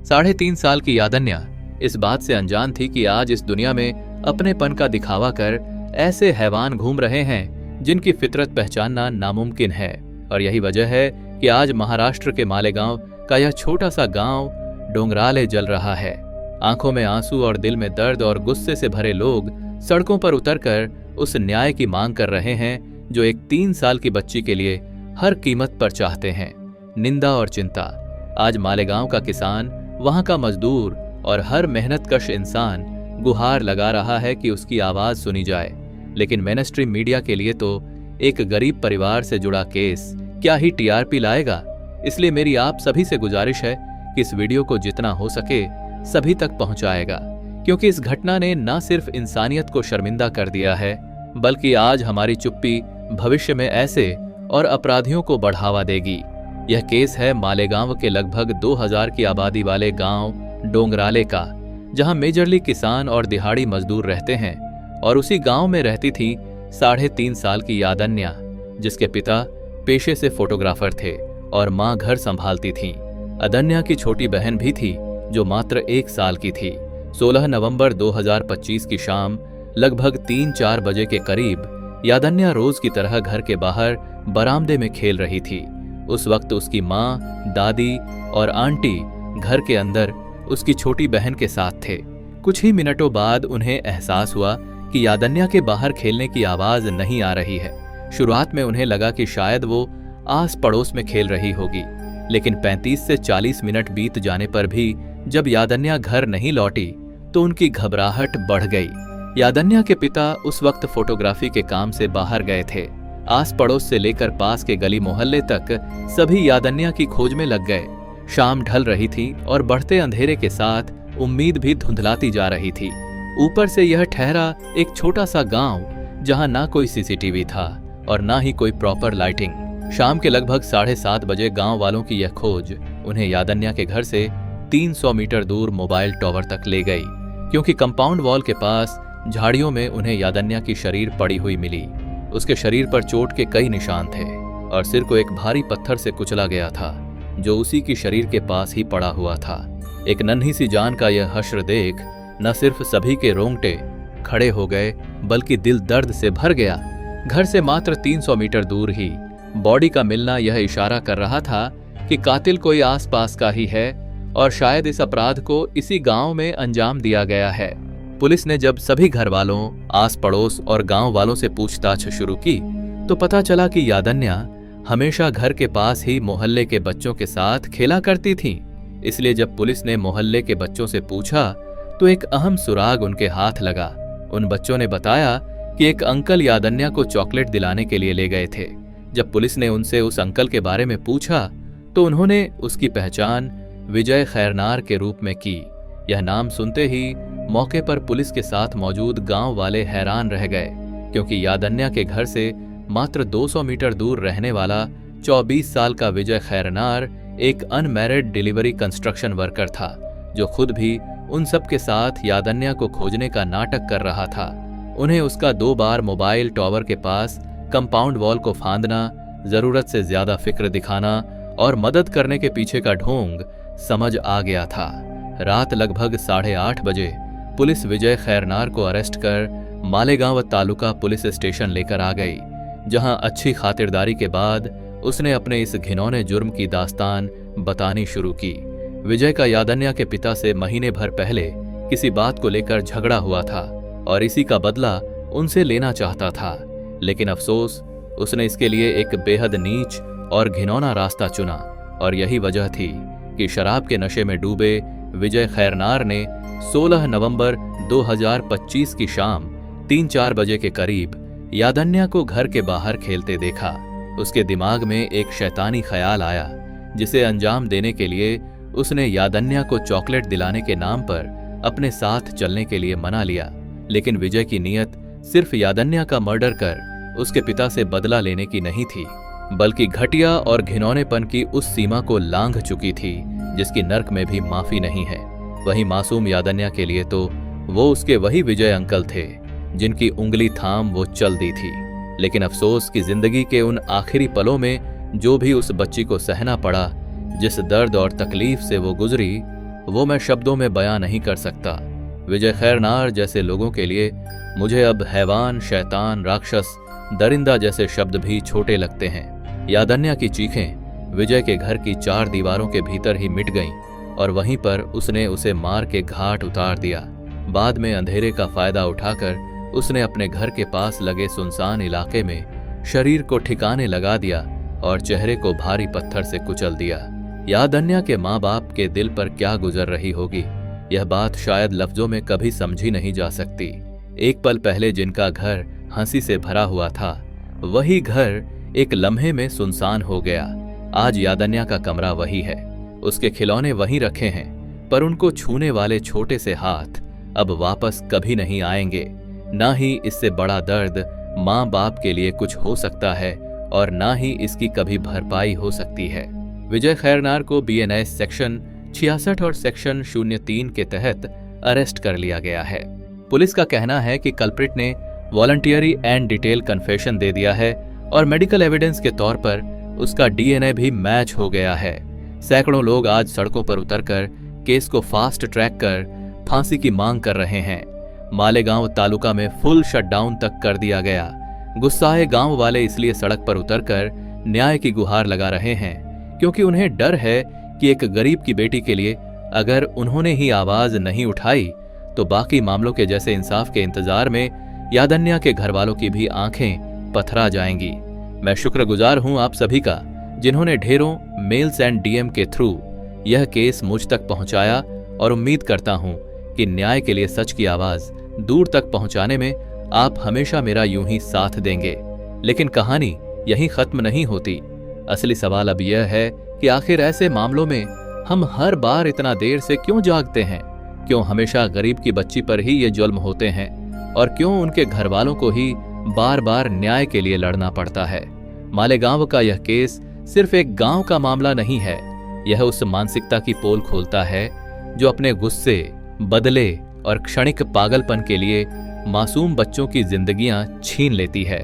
3.5 साल की यादन्या इस बात से अनजान थी कि आज इस दुनिया में अपनेपन का दिखावा कर ऐसे हैवान घूम रहे हैं जिनकी फितरत पहचानना नामुमकिन है। और यही वजह है कि आज महाराष्ट्र के मालेगांव का यह छोटा सा गांव डोंगराले जल रहा है। आंखों में आंसू और दिल में दर्द और गुस्से से भरे लोग सड़कों पर उतरकर उस न्याय की मांग कर रहे हैं जो एक 3 साल की बच्ची के लिए हर कीमत पर चाहते हैं। निंदा और चिंता। आज मालेगांव का किसान, वहां का मजदूर और हर मेहनतकश इंसान गुहार लगा रहा है कि उसकी आवाज सुनी जाए। लेकिन मेनस्ट्रीम मीडिया के लिए तो एक गरीब परिवार से जुड़ा केस क्या ही टीआरपी लाएगा। इसलिए मेरी आप सभी से गुजारिश है कि इस वीडियो को जितना हो सके सभी तक पहुंचाएगा, क्योंकि इस घटना ने न सिर्फ इंसानियत को शर्मिंदा कर दिया है, बल्कि आज हमारी चुप्पी भविष्य में ऐसे और अपराधियों को बढ़ावा देगी। यह केस है मालेगांव के लगभग 2000 की आबादी वाले गांव डोंगराले का, जहां मेजरली किसान और दिहाड़ी मजदूर रहते हैं। और उसी गांव में रहती थी 3.5 साल की यादन्या, जिसके पिता पेशे से फोटोग्राफर थे और मां घर संभालती थीं। अदन्या की छोटी बहन भी थी जो मात्र 1 साल की थी। 16 नवंबर 2025 की शाम लगभग 3-4 बजे के करीब यादन्या रोज की तरह घर के बाहर बरामदे में खेल रही थी। उस वक्त उसकी माँ, दादी और आंटी घर के अंदर उसकी छोटी बहन के साथ थे। कुछ ही मिनटों बाद उन्हें एहसास हुआ कि यादन्या के बाहर खेलने की आवाज नहीं आ रही है। शुरुआत में उन्हें लगा कि शायद वो आस पड़ोस में खेल रही होगी, लेकिन 35 से 40 मिनट बीत जाने पर भी जब यादन्या घर नहीं लौटी तो उनकी घबराहट बढ़ गई। यादन्या के पिता उस वक्त फोटोग्राफी के काम से बाहर गए थे। आस पड़ोस से लेकर पास के गली मोहल्ले तक सभी यादन्या की खोज में लग गए। शाम ढल रही थी और बढ़ते अंधेरे के साथ उम्मीद भी धुंधलाती जा रही थी। ऊपर से यह ठहरा एक छोटा सा गांव जहां ना कोई सीसीटीवी था और ना ही कोई प्रॉपर लाइटिंग। शाम के लगभग 7:30 बजे गांव वालों की यह खोज उन्हें यादन्या के घर से 300 मीटर दूर मोबाइल टावर तक ले गई, क्योंकि कंपाउंड वॉल के पास झाड़ियों में उन्हें यादन्या की शरीर पड़ी हुई मिली। उसके शरीर पर चोट के कई निशान थे और सिर को एक भारी पत्थर से कुचला गया था जो उसी की शरीर के पास ही पड़ा हुआ था। एक नन्ही सी जान का यह हश्र देख न सिर्फ सभी के रोंगटे खड़े हो गए, बल्कि दिल दर्द से भर गया। घर से मात्र 300 मीटर दूर ही बॉडी का मिलना यह इशारा कर रहा था कि कातिल कोई आसपास का ही है और शायद इस अपराध को इसी गांव में अंजाम दिया गया है। पुलिस ने जब सभी घर वालों, आस पड़ोस और गांव वालों से पूछताछ शुरू की तो पता चला कि यादन्या हमेशा घर के पास ही मोहल्ले के बच्चों के साथ खेला करती थी। इसलिए जब पुलिस ने मोहल्ले के बच्चों से पूछा तो एक अहम सुराग उनके हाथ लगा। उन बच्चों ने बताया कि एक अंकल यादन्या को चॉकलेट दिलाने के लिए ले गए थे। जब पुलिस ने उनसे उस अंकल के बारे में पूछा तो उन्होंने उसकी पहचान विजय खैरनार के रूप में की। यह नाम सुनते ही मौके पर पुलिस के साथ मौजूद गांव वाले हैरान रह गए, क्योंकि यादन्या के घर से मात्र 200 मीटर दूर रहने वाला 24 साल का विजय खैरनार एक अनमैरिड डिलीवरी कंस्ट्रक्शन वर्कर था, जो खुद भी उन सब के साथ यादन्या को खोजने का नाटक कर रहा था। उन्हें उसका 2 बार मोबाइल टावर के पास कंपाउंड वॉल को फांदना, जरूरत से ज्यादा फिक्र दिखाना और मदद करने के पीछे का ढोंग समझ आ गया था। रात लगभग 8:30 बजे पुलिस विजय खैरनार को अरेस्ट कर मालेगांव तालुका पुलिस स्टेशन लेकर आ गई, जहां अच्छी खातिरदारी के बाद उसने अपने इस घिनौने जुर्म की दास्तान बतानी शुरू की। विजय का यादन्या के पिता से महीने भर पहले किसी बात को लेकर झगड़ा हुआ था और इसी का बदला उनसे लेना चाहता था, लेकिन अफसोस उसने इसके लिए एक बेहद नीच और घिनौना रास्ता चुना। और यही वजह थी कि शराब के नशे में डूबे विजय खैरनार ने 16 नवंबर 2025 की शाम 3-4 बजे के करीब यादन्या को घर के बाहर खेलते देखा। उसके दिमाग में एक शैतानी ख्याल आया, जिसे अंजाम देने के लिए उसने यादन्या को चॉकलेट दिलाने के नाम पर अपने साथ चलने के लिए मना लिया। लेकिन विजय की नीयत सिर्फ यादन्या का मर्डर कर उसके पिता से बदला लेने की नहीं थी, बल्कि घटिया और घिनौनेपन की उस सीमा को लांघ चुकी थी जिसकी नर्क में भी माफी नहीं है। वही मासूम यादन्या के लिए तो वो उसके वही विजय अंकल थे जिनकी उंगली थाम वो चल दी थी। लेकिन अफसोस कि जिंदगी के उन आखिरी पलों में जो भी उस बच्ची को सहना पड़ा, जिस दर्द और तकलीफ से वो गुजरी, वो मैं शब्दों में बयां नहीं कर सकता। विजय खैरनार जैसे लोगों के लिए मुझे अब हैवान, शैतान, राक्षस, दरिंदा जैसे शब्द भी छोटे लगते हैं। यादन्या की चीखें विजय के घर की 4 दीवारों के भीतर ही मिट गईं और वहीं पर उसने उसे मार के घाट उतार दिया। बाद में अंधेरे का फायदा उठाकर उसने अपने घर के पास लगे सुनसान इलाके में शरीर को ठिकाने लगा दिया और चेहरे को भारी पत्थर से कुचल दिया। यादन्या के माँ बाप के दिल पर क्या गुजर रही होगी, यह बात शायद लफ्जों में कभी समझी नहीं जा सकती। एक पल पहले जिनका घर हंसी से भरा हुआ था, वही घर एक लम्हे में सुनसान हो गया। आज यादन्या का कमरा वही है, उसके खिलौने वहीं रखे हैं, पर उनको छूने वाले छोटे से हाथ अब वापस कभी नहीं आएंगे। ना ही इससे बड़ा दर्द माँ बाप के लिए कुछ हो सकता है और ना ही इसकी कभी भरपाई हो सकती है। विजय खैरनार को बीएनएस सेक्शन 66 और सेक्शन 03 के तहत अरेस्ट कर लिया गया है। पुलिस का कहना है कि कल्प्रिट ने वॉलंटियरी एंड डिटेल कन्फेशन दे दिया है और मेडिकल एविडेंस के तौर पर उसका डीएनए भी मैच हो गया है। सैकड़ों लोग आज सड़कों पर उतरकर केस को फास्ट ट्रैक कर फांसी की मांग कर रहे हैं। मालेगांव तालुका में फुल शटडाउन तक कर दिया गया। गुस्साए गांव वाले इसलिए सड़क पर उतरकर न्याय की गुहार लगा रहे हैं क्योंकि उन्हें डर है कि एक गरीब की बेटी के लिए अगर उन्होंने ही आवाज नहीं उठाई तो बाकी मामलों के जैसे इंसाफ के इंतजार में यादन्या के घर वालों की भी आंखें पथरा जाएंगी। मैं शुक्रगुजार हूं आप सभी का, जिन्होंने ढेरों मेल्स एंड डीएम के थ्रू यह केस मुझ तक पहुंचाया और उम्मीद करता हूं कि न्याय के लिए सच की आवाज दूर तक पहुंचाने में आप हमेशा मेरा यूं ही साथ देंगे। लेकिन कहानी यहीं खत्म नहीं होती। असली सवाल अब यह है कि आखिर ऐसे मामलों में हम हर बार इतना देर से क्यों जागते हैं? क्यों हमेशा गरीब की बच्ची पर ही ये जुल्म होते हैं और क्यों उनके घर वालों को ही बार बार न्याय के लिए लड़ना पड़ता है? मालेगांव का यह केस सिर्फ एक गांव का मामला नहीं है, यह उस मानसिकता की पोल खोलता है जो अपने गुस्से, बदले और क्षणिक पागलपन के लिए मासूम बच्चों की जिंदगियां छीन लेती है।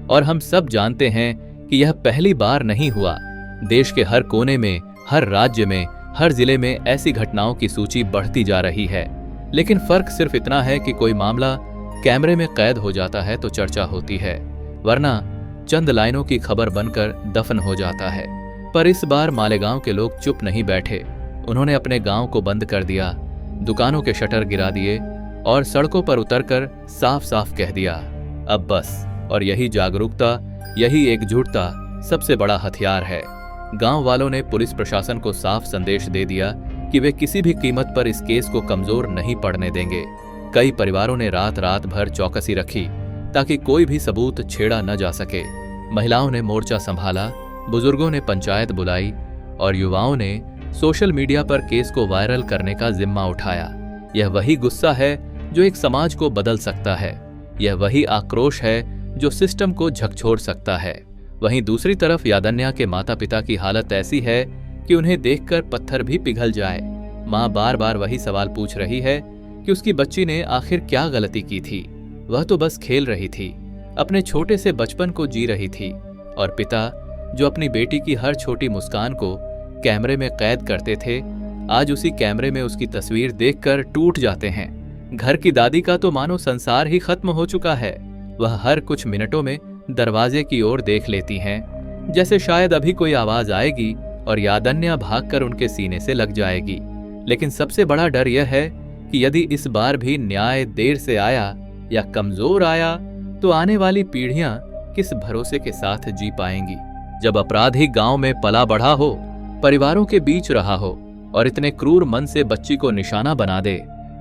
और हम सब जानते हैं कि यह पहली बार नहीं हुआ। देश के हर कोने में, हर राज्य में, हर जिले में ऐसी घटनाओं की सूची बढ़ती जा रही है। लेकिन फर्क सिर्फ इतना है कि कोई मामला कैमरे में कैद हो जाता है तो चर्चा होती है, वरना चंद लाइनों की खबर बनकर दफन हो जाता है। पर इस बार मालेगांव के लोग चुप नहीं बैठे। उन्होंने अपने गांव को बंद कर दिया, दुकानों के शटर गिरा दिए और सड़कों पर उतरकर साफ साफ कह दिया अब बस। और यही जागरूकता, यही एकजुटता सबसे बड़ा हथियार है। गांव वालों ने पुलिस प्रशासन को साफ संदेश दे दिया कि वे किसी भी कीमत पर इस केस को कमजोर नहीं पड़ने देंगे। कई परिवारों ने रात रात भर चौकसी रखी ताकि कोई भी सबूत छेड़ा न जा सके। महिलाओं ने मोर्चा संभाला, बुजुर्गों ने पंचायत बुलाई और युवाओं ने सोशल मीडिया पर केस को वायरल करने का जिम्मा उठाया। यह वही गुस्सा है जो एक समाज को बदल सकता है। यह वही आक्रोश है जो सिस्टम को झकझोर सकता है। वहीं दूसरी तरफ यादन्या के माता पिता की हालत ऐसी है कि उन्हें देखकर पत्थर भी पिघल जाए। माँ बार बार वही सवाल पूछ रही है कि उसकी बच्ची ने आखिर क्या गलती की थी। वह तो बस खेल रही थी, अपने छोटे से बचपन को जी रही थी। और पिता जो अपनी बेटी की हर छोटी मुस्कान को कैमरे में कैद करते थे, आज उसी कैमरे में उसकी तस्वीर देखकर टूट जाते हैं। घर की दादी का तो मानो संसार ही खत्म हो चुका है। वह हर कुछ मिनटों में दरवाजे की ओर देख लेती हैं, जैसे शायद अभी कोई आवाज आएगी और यादन्या भागकर उनके सीने से लग जाएगी। लेकिन सबसे बड़ा डर यह है कि यदि इस बार भी न्याय देर से आया या कमजोर आया तो आने वाली पीढ़ियां किस भरोसे के साथ जी पाएंगी? जब अपराधी गांव में पला बढ़ा हो, परिवारों के बीच रहा हो और इतने क्रूर मन से बच्ची को निशाना बना दे,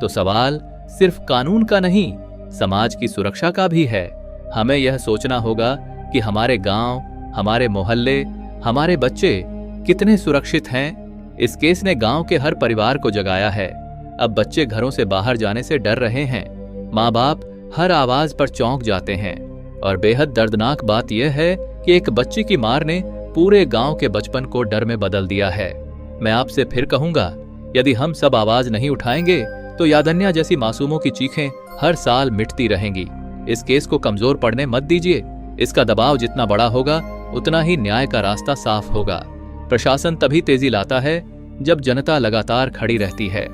तो सवाल सिर्फ कानून का नहीं, समाज की सुरक्षा का भी है। हमें यह सोचना होगा कि हमारे गांव, हमारे मोहल्ले, हमारे बच्चे कितने सुरक्षित हैं। इस केस ने गांव के हर परिवार को जगाया है। अब बच्चे घरों से बाहर जाने से डर रहे हैं। माँ बाप हर आवाज पर चौंक जाते हैं। और बेहद दर्दनाक बात यह है कि एक बच्ची की मार ने पूरे गांव के बचपन को डर में बदल दिया है। मैं आपसे फिर कहूंगा, यदि हम सब आवाज नहीं उठाएंगे तो यादन्या जैसी मासूमों की चीखें हर साल मिटती रहेंगी। इस केस को कमजोर पड़ने मत दीजिए। इसका दबाव जितना बड़ा होगा उतना ही न्याय का रास्ता साफ होगा। प्रशासन तभी तेजी लाता है जब जनता लगातार खड़ी रहती है।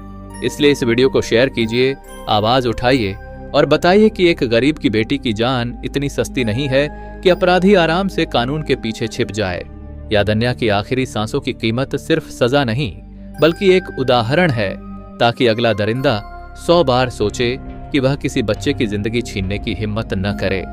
इसलिए इस वीडियो को शेयर कीजिए, आवाज उठाइए और बताइए कि एक गरीब की बेटी की जान इतनी सस्ती नहीं है कि अपराधी आराम से कानून के पीछे छिप जाए। यादन्या की आखिरी सांसों की कीमत सिर्फ सजा नहीं बल्कि एक उदाहरण है, ताकि अगला दरिंदा 100 बार सोचे कि वह किसी बच्चे की जिंदगी छीनने की हिम्मत न करे।